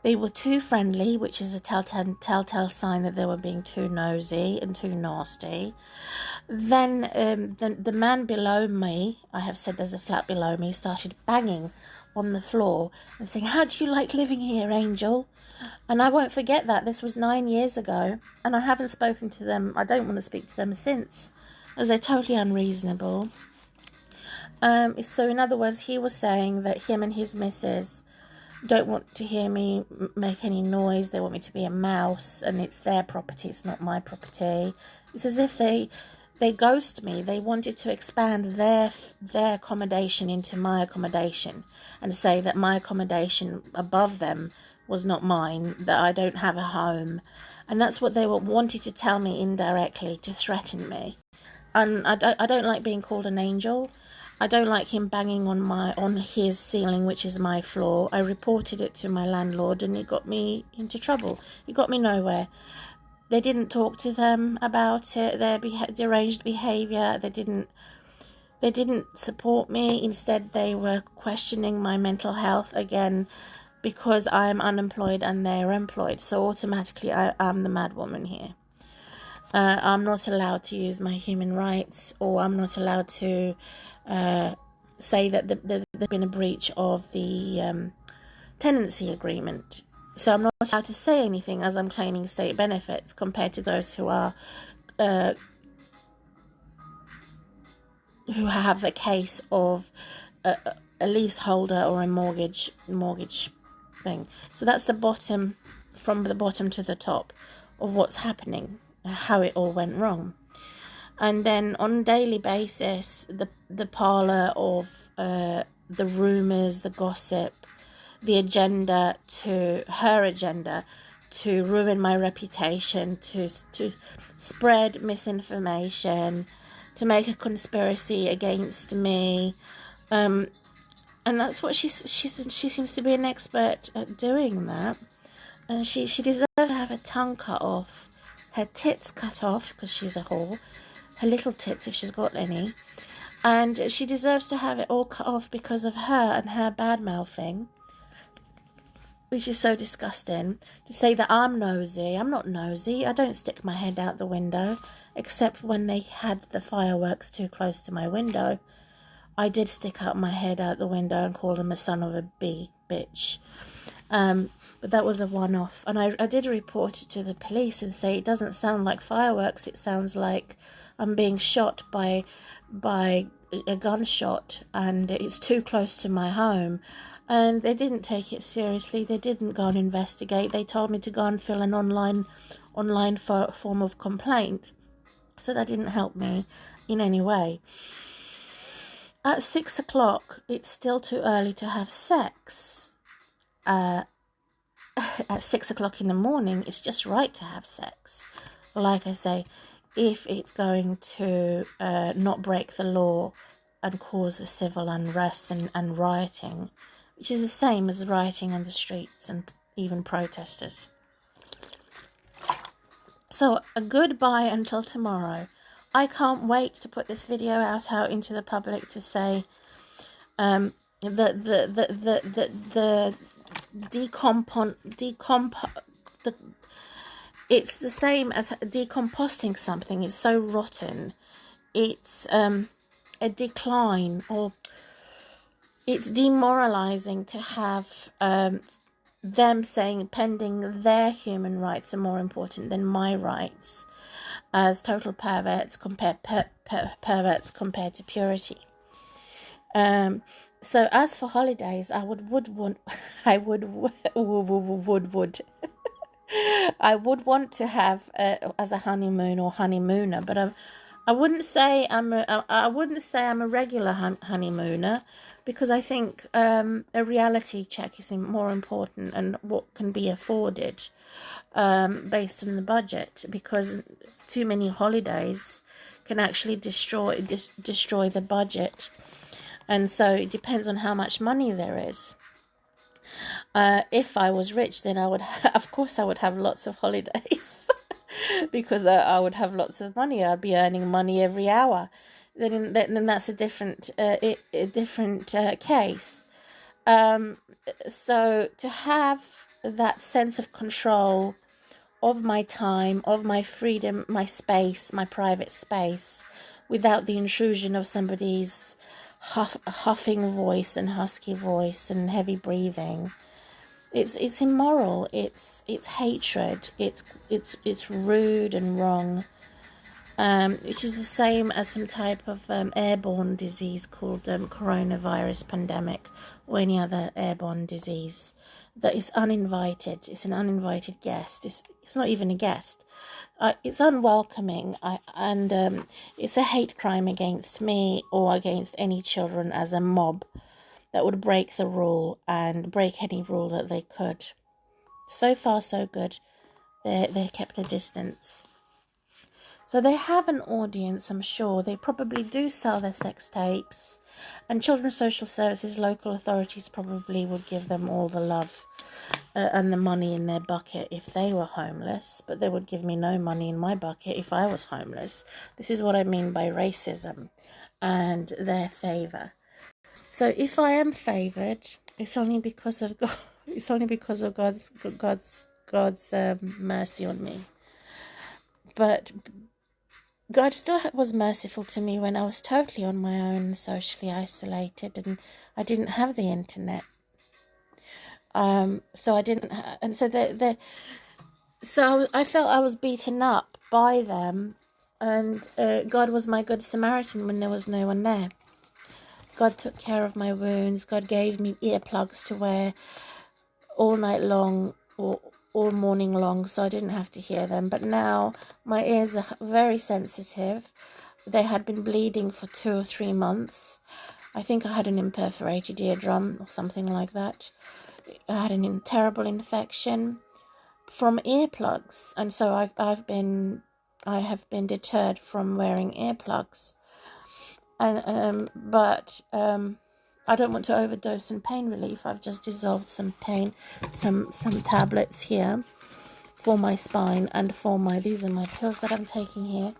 They were too friendly, which is a telltale sign that they were being too nosy and too nasty. Then the man below me, I have said there's a flat below me, started banging on the floor and saying, "How do you like living here, Angel?" And I won't forget that. This was 9 years ago, and I haven't spoken to them. I don't want to speak to them since, as they're totally unreasonable. So in other words, he was saying that him and his missus don't want to hear me make any noise. They want me to be a mouse, and it's their property, it's not my property. It's as if they ghost me. They wanted to expand their accommodation into my accommodation and say that my accommodation above them was not mine, that I don't have a home. And that's what they wanted to tell me indirectly, to threaten me. And I don't like being called an angel. I don't like him banging on his ceiling, which is my floor. I reported it to my landlord, and it got me into trouble. It got me nowhere. They didn't talk to them about it, their deranged behaviour. They didn't support me. Instead, they were questioning my mental health again, because I'm unemployed and they're employed. So automatically, I'm the mad woman here. I'm not allowed to use my human rights, or I'm not allowed to say that there's been a breach of the tenancy agreement. So I'm not allowed to say anything, as I'm claiming state benefits compared to those who are who have the case of a leaseholder or a mortgage thing. So that's the bottom, from the bottom to the top of what's happening, how it all went wrong. And then on a daily basis, the parlour of the rumours, the gossip, the agenda to her agenda to ruin my reputation, to spread misinformation, to make a conspiracy against me, and that's what she seems to be an expert at doing that. And she deserves to have her tongue cut off, her tits cut off, because she's a whore, her little tits if she's got any, and she deserves to have it all cut off because of her and her bad mouthing, which is so disgusting. To say that I'm nosy. I'm not nosy. I don't stick my head out the window, except when they had the fireworks too close to my window. I did stick out my head out the window and call them a son of a bitch. But that was a one-off. And I did report it to the police and say, it doesn't sound like fireworks. It sounds like I'm being shot by a gunshot, and it's too close to my home. And they didn't take it seriously. They didn't go and investigate. They told me to go and fill an online form of complaint. So that didn't help me in any way. At 6 o'clock, it's still too early to have sex. At 6 o'clock in the morning, it's just right to have sex. Like I say, if it's going to not break the law and cause a civil unrest and rioting, which is the same as rioting on the streets and even protesters. So a goodbye until tomorrow. I can't wait to put this video out into the public to say it's the same as decomposting something. It's so rotten. It's a decline, or it's demoralizing to have them saying pending their human rights are more important than my rights, as total perverts perverts compared to purity. So as for holidays, I would want to have as a honeymoon or honeymooner, but I wouldn't say I'm a regular honeymooner, because I think a reality check is more important, and what can be afforded based on the budget, because too many holidays can actually destroy the budget. And so it depends on how much money there is. If I was rich, then I would have lots of holidays because I would have lots of money. I'd be earning money every hour. Then that's a different case. So to have that sense of control of my time, of my freedom, my space, my private space, without the intrusion of somebody's huffing voice and husky voice and heavy breathing. It's immoral. It's hatred. It's rude and wrong. Which is the same as some type of airborne disease called coronavirus pandemic, or any other airborne disease that is uninvited. It's an uninvited guest. It's not even a guest. It's unwelcoming, and it's a hate crime against me or against any children as a mob that would break the rule and break any rule that they could. So far, so good. They kept a distance. So they have an audience, I'm sure. They probably do sell their sex tapes. And Children's Social Services, local authorities probably would give them all the love and the money in their bucket if they were homeless. But they would give me no money in my bucket if I was homeless. This is what I mean by racism and their favour. So if I am favoured, it's only because of God. It's only because of God's mercy on me. But God still was merciful to me when I was totally on my own, socially isolated, and I didn't have the internet. So I didn't, and so so I felt I was beaten up by them, and God was my good Samaritan when there was no one there. God took care of my wounds. God gave me earplugs to wear all night long or all morning long, so I didn't have to hear them. But now my ears are very sensitive. They had been bleeding for 2 or 3 months. I think I had an imperforated eardrum or something like that. I had a terrible infection from earplugs, and so I have been deterred from wearing earplugs. And but I don't want to overdose on pain relief. I've just dissolved some tablets here for my spine and for these are my pills that I'm taking here,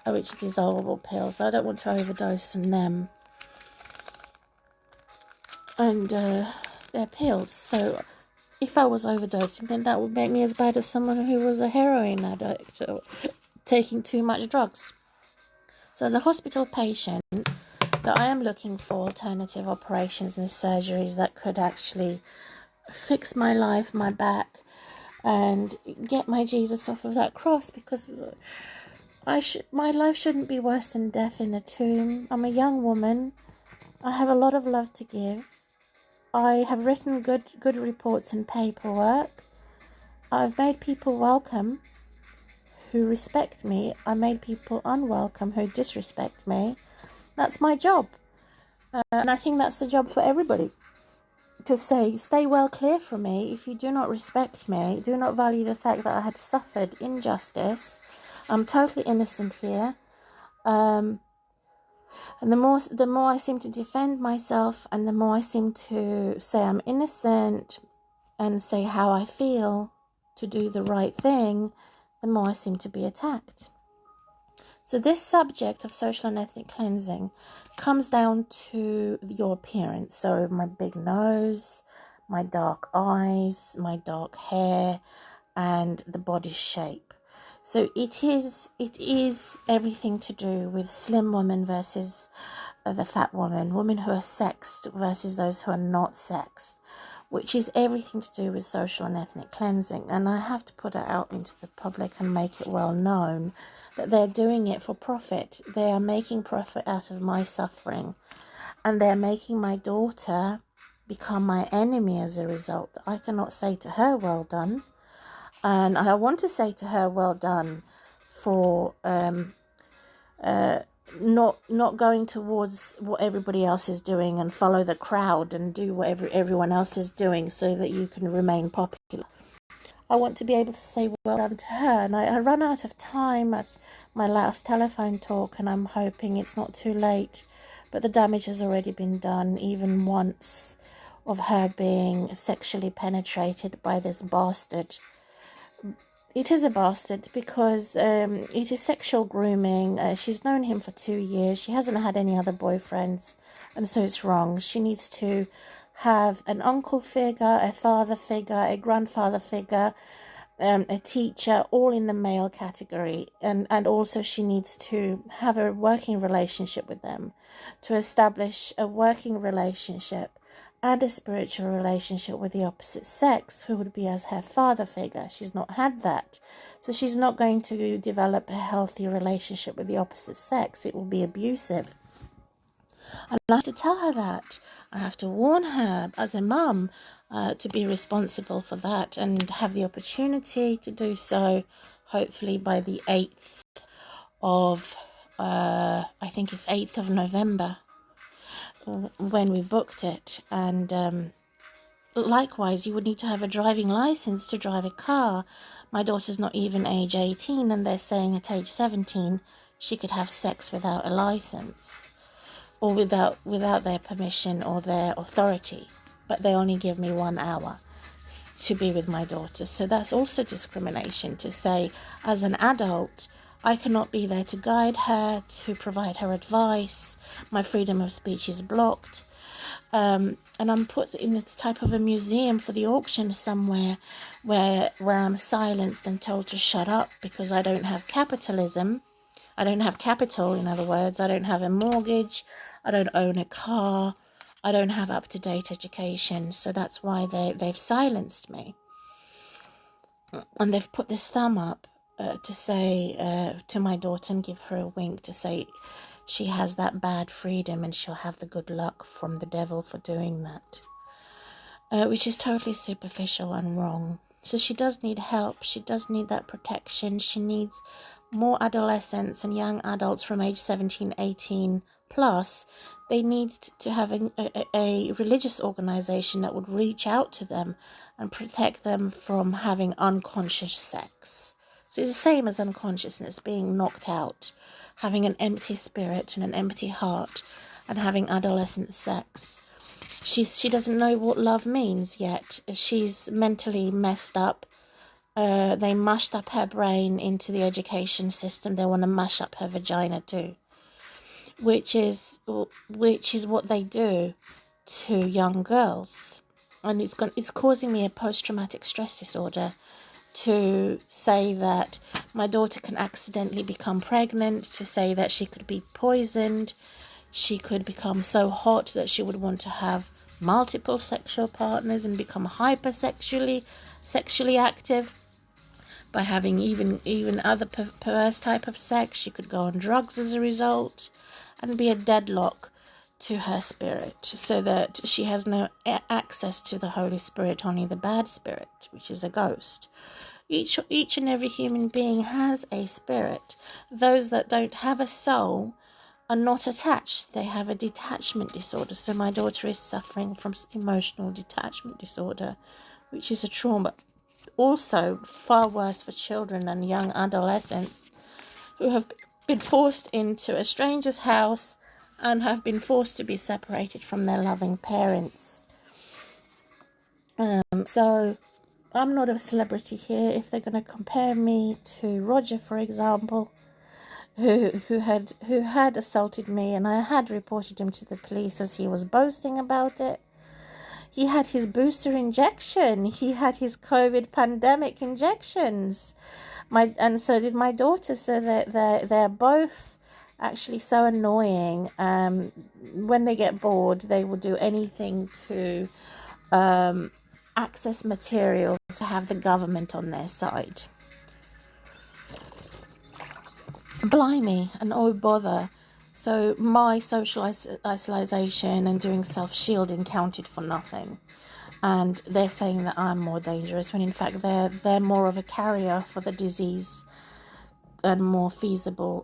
which are dissolvable pills. I don't want to overdose on them. And they're pills. So if I was overdosing, then that would make me as bad as someone who was a heroin addict or taking too much drugs. So as a hospital patient, that I am looking for alternative operations and surgeries that could actually fix my life, my back, and get my Jesus off of that cross, because my life shouldn't be worse than death in the tomb. I'm a young woman. I have a lot of love to give. I have written good reports and paperwork. I've made people welcome who respect me. I made people unwelcome who disrespect me. That's my job. And I think that's the job for everybody. To say, stay well clear from me. If you do not respect me, do not value the fact that I had suffered injustice. I'm totally innocent here. And the more I seem to defend myself, and the more I seem to say I'm innocent and say how I feel to do the right thing, the more I seem to be attacked. So this subject of social and ethnic cleansing comes down to your appearance. So my big nose, my dark eyes, my dark hair, and the body shape. So it is everything to do with slim women versus the fat women who are sexed versus those who are not sexed, which is everything to do with social and ethnic cleansing. And I have to put it out into the public and make it well known that they're doing it for profit. They are making profit out of my suffering, and they're making my daughter become my enemy as a result. I cannot say to her, well done. And I want to say to her, well done for not going towards what everybody else is doing and follow the crowd and do what everyone else is doing so that you can remain popular. I want to be able to say well done to her. And I run out of time at my last telephone talk, and I'm hoping it's not too late. But the damage has already been done, even once, of her being sexually penetrated by this bastard. It is a bastard because it is sexual grooming. She's known him for 2 years. She hasn't had any other boyfriends, and so it's wrong. She needs to have an uncle figure, a father figure, a grandfather figure, a teacher, all in the male category. And also she needs to have a working relationship with them, to establish a working relationship and a spiritual relationship with the opposite sex, who would be as her father figure. She's not had that. So she's not going to develop a healthy relationship with the opposite sex. It will be abusive. And I have to tell her that. I have to warn her as a mum to be responsible for that, and have the opportunity to do so, hopefully by the 8th of, I think it's 8th of November, when we booked it. And likewise, you would need to have a driving license to drive a car. My daughter's not even age 18, and they're saying at age 17 she could have sex without a license, or without their permission or their authority. But they only give me 1 hour to be with my daughter. So that's also discrimination, to say, as an adult, I cannot be there to guide her, to provide her advice. My freedom of speech is blocked. And I'm put in a type of a museum for the auction somewhere, where I'm silenced and told to shut up because I don't have capitalism. I don't have capital, in other words. I don't have a mortgage. I don't own a car. I don't have up-to-date education. So that's why they've silenced me. And they've put this thumb up to say to my daughter, and give her a wink to say she has that bad freedom and she'll have the good luck from the devil for doing that, which is totally superficial and wrong. So she does need help. She does need that protection. She needs more adolescents and young adults from age 17, 18 plus. They need to have a religious organization that would reach out to them and protect them from having unconscious sex. So it's the same as unconsciousness, being knocked out, having an empty spirit and an empty heart, and having adolescent sex. She doesn't know what love means yet. She's mentally messed up. They mashed up her brain into the education system. They want to mash up her vagina too, which is what they do to young girls. And it's causing me a post-traumatic stress disorder to say that my daughter can accidentally become pregnant, to say that she could be poisoned, she could become so hot that she would want to have multiple sexual partners and become sexually active by having even other perverse type of sex. She could go on drugs as a result and be a deadlock to her spirit, so that she has no access to the Holy Spirit, only the bad spirit, which is a ghost. Each and every human being has a spirit. Those that don't have a soul are not attached. They have a detachment disorder. So my daughter is suffering from emotional detachment disorder, which is a trauma. Also far worse for children and young adolescents who have been forced into a stranger's house and have been forced to be separated from their loving parents. So I'm not a celebrity here. If they're going to compare me to Roger, for example, who had assaulted me, and I had reported him to the police as he was boasting about it. He had his booster injection. He had his COVID pandemic injections. And so did my daughter. So they're both actually so annoying. When they get bored, they will do anything to access materials to have the government on their side. Blimey, and oh bother. So my social isolation and doing self-shielding counted for nothing. And they're saying that I'm more dangerous, when in fact they're more of a carrier for the disease and more feasible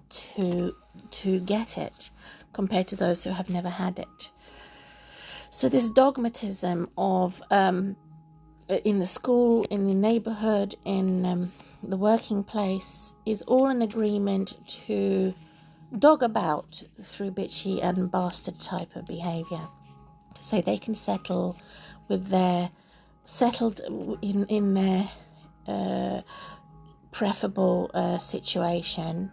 to get it compared to those who have never had it. So this dogmatism of in the school, in the neighborhood, in the working place is all an agreement to dog about through bitchy and bastard type of behavior, to say they can settle with their settled in their preferable situation